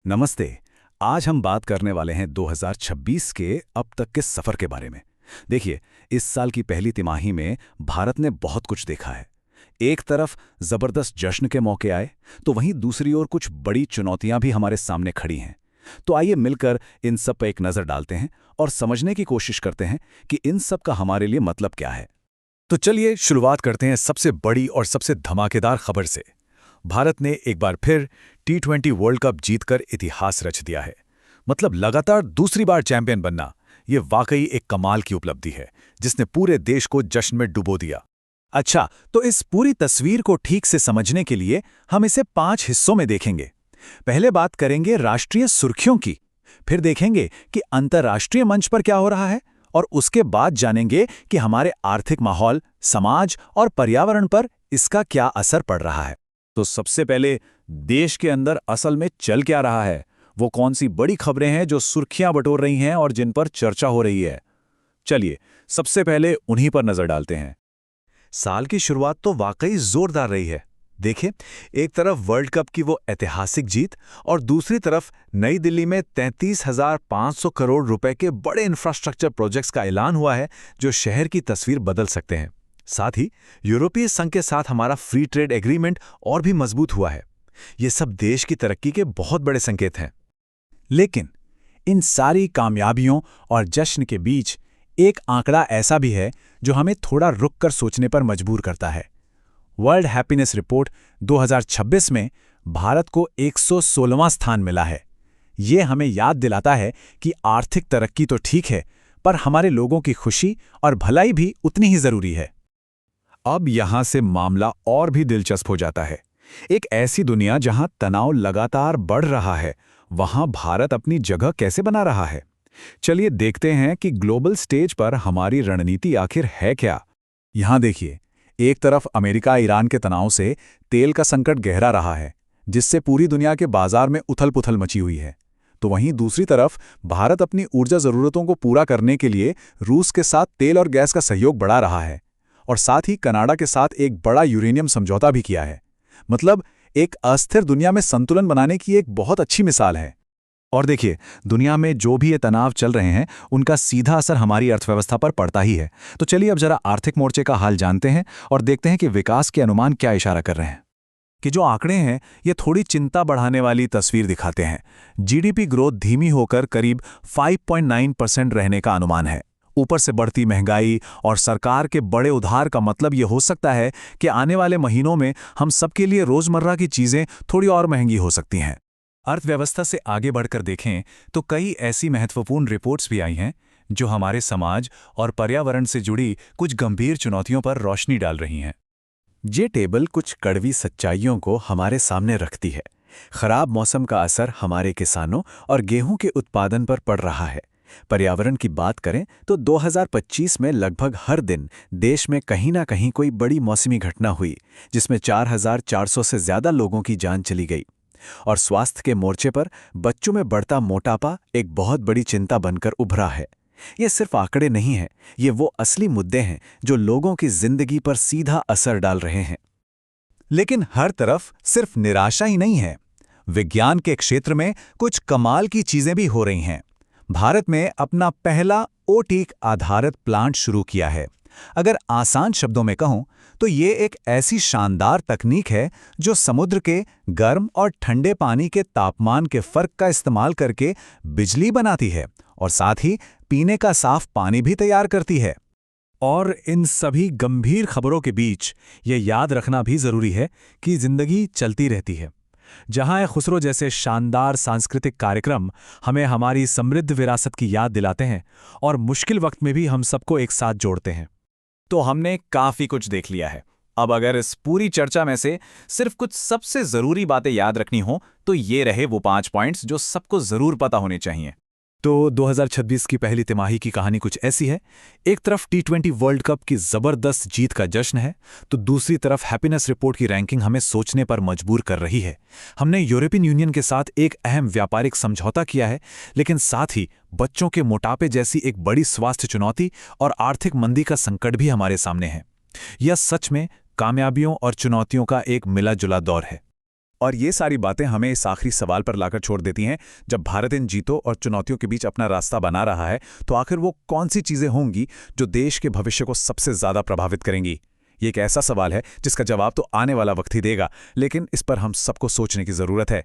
नमस्ते। आज हम बात करने वाले हैं 2026 के अब तक के सफ़र के बारे में। देखिए, इस साल की पहली तिमाही में भारत ने बहुत कुछ देखा है। एक तरफ ज़बरदस्त जश्न के मौके आए, तो वहीं दूसरी ओर कुछ बड़ी चुनौतियां भी हमारे सामने खड़ी हैं। तो आइए मिलकर इन सब पर एक नज़र डालते हैं और समझने की कोशिश करते हैं कि इन सब का हमारे लिए मतलब क्या है। तो चलिए शुरुआत करते हैं सबसे बड़ी और सबसे धमाकेदार खबर से। भारत ने एक बार फिर T20 वर्ल्ड कप जीतकर इतिहास रच दिया है। मतलब लगातार दूसरी बार चैंपियन बनना, ये वाकई एक कमाल की उपलब्धि है, जिसने पूरे देश को जश्न में डुबो दिया। अच्छा, तो इस पूरी तस्वीर को ठीक से समझने के लिए हम इसे 5 हिस्सों में देखेंगे। पहले बात करेंगे राष्ट्रीय सुर्खियों की, फिर देखेंगे कि अंतर्राष्ट्रीय मंच पर क्या हो रहा है, और उसके बाद जानेंगे कि हमारे आर्थिक माहौल, समाज और पर्यावरण पर इसका क्या असर पड़ रहा है। तो सबसे पहले देश के अंदर असल में चल क्या रहा है, वो कौन सी बड़ी खबरें हैं जो सुर्खियां बटोर रही हैं और जिन पर चर्चा हो रही है। चलिए सबसे पहले उन्हीं पर नजर डालते हैं। साल की शुरुआत तो वाकई जोरदार रही है। देखिए, एक तरफ वर्ल्ड कप की वो ऐतिहासिक जीत और दूसरी तरफ नई दिल्ली में 33,500 करोड़ रुपए के बड़े इंफ्रास्ट्रक्चर प्रोजेक्ट्स का ऐलान हुआ है, जो शहर की तस्वीर बदल सकते हैं। साथ ही यूरोपीय संघ के साथ हमारा फ्री ट्रेड एग्रीमेंट और भी मजबूत हुआ है। ये सब देश की तरक्की के बहुत बड़े संकेत हैं। लेकिन इन सारी कामयाबियों और जश्न के बीच एक आंकड़ा ऐसा भी है जो हमें थोड़ा रुक कर सोचने पर मजबूर करता है। वर्ल्ड हैप्पीनेस रिपोर्ट 2026 में भारत को 116वां स्थान मिला है। ये हमें याद दिलाता है कि आर्थिक तरक्की तो ठीक है, पर हमारे लोगों की खुशी और भलाई भी उतनी ही जरूरी है। अब यहां से मामला और भी दिलचस्प हो जाता है। एक ऐसी दुनिया जहां तनाव लगातार बढ़ रहा है, वहां भारत अपनी जगह कैसे बना रहा है। चलिए देखते हैं कि ग्लोबल स्टेज पर हमारी रणनीति आखिर है क्या। यहां देखिए, एक तरफ अमेरिका ईरान के तनाव से तेल का संकट गहरा रहा है, जिससे पूरी दुनिया के बाजार में उथल-पुथल मची हुई है। तो वहीं दूसरी तरफ भारत अपनी ऊर्जा जरूरतों को पूरा करने के लिए रूस के साथ तेल और गैस का सहयोग बढ़ा रहा है, और साथ ही कनाडा के साथ एक बड़ा यूरेनियम समझौता भी किया है। मतलब एक अस्थिर दुनिया में संतुलन बनाने की एक बहुत अच्छी मिसाल है। और देखिए, दुनिया में जो भी ये तनाव चल रहे हैं, उनका सीधा असर हमारी अर्थव्यवस्था पर पड़ता ही है। तो चलिए अब जरा आर्थिक मोर्चे का हाल जानते हैं और देखते हैं कि विकास के अनुमान क्या इशारा कर रहे हैं। कि जो आंकड़े हैं, ये थोड़ी चिंता बढ़ाने वाली तस्वीर दिखाते हैं। जीडीपी ग्रोथ धीमी होकर करीब 5.9% रहने का अनुमान है। ऊपर से बढ़ती महंगाई और सरकार के बड़े उधार का मतलब ये हो सकता है कि आने वाले महीनों में हम सबके लिए रोजमर्रा की चीजें थोड़ी और महंगी हो सकती हैं। अर्थव्यवस्था से आगे बढ़कर देखें तो कई ऐसी महत्वपूर्ण रिपोर्ट्स भी आई हैं जो हमारे समाज और पर्यावरण से जुड़ी कुछ गंभीर चुनौतियों पर रोशनी डाल रही हैं। ये टेबल कुछ कड़वी सच्चाइयों को हमारे सामने रखती है। खराब मौसम का असर हमारे किसानों और गेहूं के उत्पादन पर पड़ रहा है। पर्यावरण की बात करें तो 2025 में लगभग हर दिन देश में कहीं ना कहीं कोई बड़ी मौसमी घटना हुई, जिसमें 4,400 से ज्यादा लोगों की जान चली गई। और स्वास्थ्य के मोर्चे पर बच्चों में बढ़ता मोटापा एक बहुत बड़ी चिंता बनकर उभरा है। ये सिर्फ आंकड़े नहीं हैं, ये वो असली मुद्दे हैं जो लोगों की जिंदगी पर सीधा असर डाल रहे हैं। लेकिन हर तरफ सिर्फ निराशा ही नहीं है। विज्ञान के क्षेत्र में कुछ कमाल की चीजें भी हो रही हैं। भारत में अपना पहला ओटीक आधारित प्लांट शुरू किया है। अगर आसान शब्दों में कहूं तो ये एक ऐसी शानदार तकनीक है जो समुद्र के गर्म और ठंडे पानी के तापमान के फर्क का इस्तेमाल करके बिजली बनाती है और साथ ही पीने का साफ पानी भी तैयार करती है। और इन सभी गंभीर खबरों के बीच ये याद रखना भी जरूरी है कि जिंदगी चलती रहती है। जहां खुसरो जैसे शानदार सांस्कृतिक कार्यक्रम हमें हमारी समृद्ध विरासत की याद दिलाते हैं और मुश्किल वक्त में भी हम सबको एक साथ जोड़ते हैं। तो हमने काफी कुछ देख लिया है। अब अगर इस पूरी चर्चा में से सिर्फ कुछ सबसे जरूरी बातें याद रखनी हो तो ये रहे वो 5 पॉइंट्स जो सबको जरूर पता होने चाहिए। तो 2026 की पहली तिमाही की कहानी कुछ ऐसी है। एक तरफ T20 वर्ल्ड कप की जबरदस्त जीत का जश्न है, तो दूसरी तरफ हैप्पीनेस रिपोर्ट की रैंकिंग हमें सोचने पर मजबूर कर रही है। हमने यूरोपियन यूनियन के साथ एक अहम व्यापारिक समझौता किया है, लेकिन साथ ही बच्चों के मोटापे जैसी एक बड़ी स्वास्थ्य चुनौती और आर्थिक मंदी का संकट भी हमारे सामने है। यह सच में कामयाबियों और चुनौतियों का एक मिला जुला दौर है। और ये सारी बातें हमें इस आखिरी सवाल पर लाकर छोड़ देती हैं, जब भारत इन जीतों और चुनौतियों के बीच अपना रास्ता बना रहा है, तो आखिर वो कौन सी चीज़ें होंगी जो देश के भविष्य को सबसे ज़्यादा प्रभावित करेंगी? ये एक ऐसा सवाल है जिसका जवाब तो आने वाला वक्त ही देगा, लेकिन इस पर हम सबको सोचने की ज़रूरत है।